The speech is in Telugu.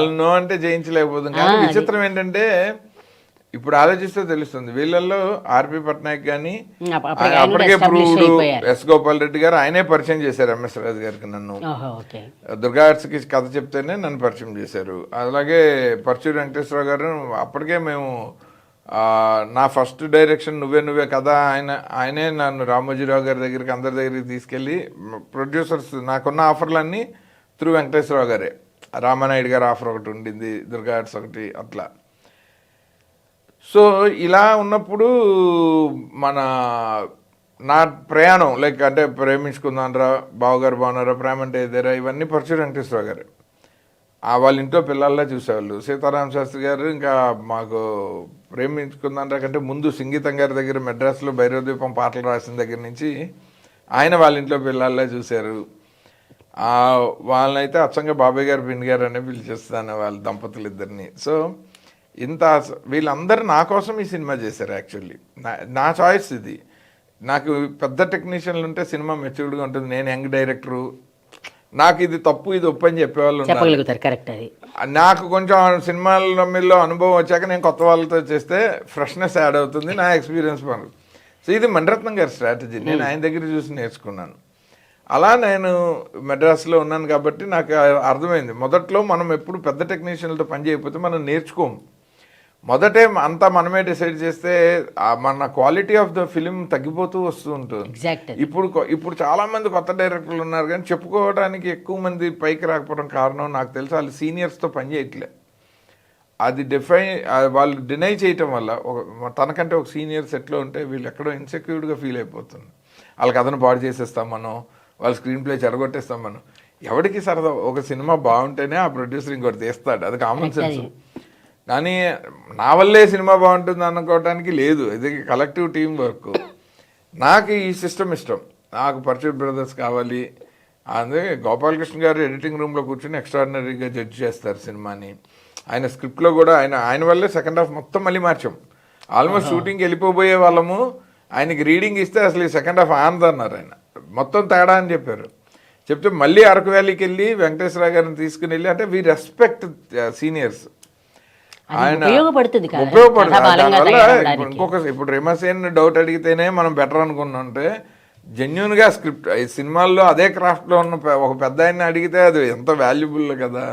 వాళ్ళు నో అంటే జయించలేకపోతుంది. కానీ విచిత్రం ఏంటంటే ఇప్పుడు ఆలోచిస్తే తెలుస్తుంది వీళ్ళల్లో ఆర్పి పట్నాయక్ కానీ అప్పటికే ప్రూవ్డ్ ఎస్ గోపాల్ రెడ్డి గారు ఆయనే పరిచయం చేశారు ఎంఎస్ రాజు గారికి. నన్ను దుర్గా ఆర్ట్స్కి కథ చెప్తేనే నన్ను పరిచయం చేశారు. అలాగే పర్చూరి వెంకటేశ్వరరావు గారు అప్పటికే మేము నా ఫస్ట్ డైరెక్షన్ నువ్వే కథ ఆయనే నన్ను రామోజీరావు గారి దగ్గరికి అందరి దగ్గరికి తీసుకెళ్ళి ప్రొడ్యూసర్స్ నాకున్న ఆఫర్లన్నీ త్రూ వెంకటేశ్వరరావు గారే. రామానాయుడు గారు ఆఫర్ ఒకటి ఉండింది, దుర్గా ఆర్ట్స్ ఒకటి, అట్లా. సో ఇలా ఉన్నప్పుడు నా ప్రయాణం లైక్ అంటే ప్రేమించుకుందానరా, బావగారు బాగున్నారా, ప్రేమ అంటే ఇదేరా, ఇవన్నీ పరచూరి వెంకటేశ్వరరావు గారు వాళ్ళ ఇంట్లో పిల్లల్లా చూసేవాళ్ళు. సీతారామ శాస్త్రి గారు ఇంకా మాకు ప్రేమించుకుందానరా కంటే ముందు సంగీతం గారి దగ్గర మెడ్రాస్లో భైరవద్వీపం పాటలు రాసిన దగ్గర నుంచి ఆయన వాళ్ళ ఇంట్లో పిల్లల్లా చూశారు. వాళ్ళనైతే అచ్చంగా బాబాయ్ గారు పిన్ని గారు అనే పిలిచేస్తాను వాళ్ళ దంపతులు ఇద్దరిని. సో వీళ్ళందరూ నా కోసం ఈ సినిమా చేశారు. యాక్చువల్లీ నా చాయిస్ ఇది. నాకు పెద్ద టెక్నీషియన్లు ఉంటే సినిమా మెచ్యూర్డ్గా ఉంటుంది. నేను యంగ్ డైరెక్టరు, నాకు ఇది తప్పు ఇది ఒప్పు అని చెప్పేవాళ్ళు కరెక్ట్. అది నాకు కొంచెం సినిమాల్లో అనుభవం వచ్చాక నేను కొత్త వాళ్ళతో చేస్తే ఫ్రెష్నెస్ యాడ్ అవుతుంది, నా ఎక్స్పీరియన్స్ పనులు. సో ఇది మణిరత్నం గారి స్ట్రాటజీ, నేను ఆయన దగ్గర చూసి నేర్చుకున్నాను. అలా నేను మెడ్రాస్లో ఉన్నాను కాబట్టి నాకు అర్థమైంది. మొదట్లో మనం ఎప్పుడు పెద్ద టెక్నీషియన్లతో పని చేయకపోతే మనం నేర్చుకోము. మొదటే అంతా మనమే డిసైడ్ చేస్తే మన క్వాలిటీ ఆఫ్ ద ఫిలిం తగ్గిపోతూ వస్తూ ఉంటుంది. ఇప్పుడు చాలామంది కొత్త డైరెక్టర్లు ఉన్నారు కానీ చెప్పుకోవడానికి ఎక్కువ మంది పైకి రాకపోవడం కారణం నాకు తెలుసు వాళ్ళు సీనియర్స్తో పని చేయట్లే. అది వాళ్ళు డినై చేయటం వల్ల తనకంటే ఒక సీనియర్ సెట్లో ఉంటే వీళ్ళు ఎక్కడో ఇన్సెక్యూర్డ్గా ఫీల్ అయిపోతుంది. వాళ్ళకి అదను పాడు చేసేస్తాం మనం, వాళ్ళ స్క్రీన్ ప్లే చెడగొట్టేస్తాం మనం. ఎవరికి సరదా ఒక సినిమా బాగుంటేనే ఆ ప్రొడ్యూసర్ ఇంకోటి తీస్తాడు, అది కామన్ సెన్స్. కానీ నా వల్లే సినిమా బాగుంటుంది అనుకోవడానికి లేదు, ఇది కలెక్టివ్ టీం వర్క్. నాకు ఈ సిస్టమ్ ఇష్టం, నాకు పర్చూర్ బ్రదర్స్ కావాలి. అందుకే గోపాలకృష్ణ గారు ఎడిటింగ్ రూమ్లో కూర్చొని ఎక్స్ట్రాడినరీగా జడ్జ్ చేస్తారు సినిమాని. ఆయన స్క్రిప్ట్లో కూడా ఆయన వల్లే సెకండ్ హాఫ్ మొత్తం మళ్ళీ మార్చాం. ఆల్మోస్ట్ షూటింగ్కి వెళ్ళిపోబోయే వాళ్ళము, ఆయనకి రీడింగ్ ఇస్తే అసలు ఈ సెకండ్ హాఫ్ ఆనందన్నారు. ఆయన మొత్తం తేడా అని చెప్పారు. చెప్తే మళ్ళీ అరకు వ్యాలీకి వెళ్ళి వెంకటేశ్వర గారిని తీసుకుని వెళ్ళి, అంటే వీ రెస్పెక్ట్ సీనియర్స్. ఆయన ఉపయోగపడుతుంది. ఇప్పుడు రేమాసేన్ డౌట్ అడిగితేనే మనం బెటర్ అనుకున్నంటే జెన్యున్గా స్క్రిప్ట్ ఈ సినిమాల్లో అదే క్రాఫ్ట్లో ఉన్న ఒక పెద్ద ఆయన్ని అడిగితే అది ఎంత వాల్యుబుల్ కదా.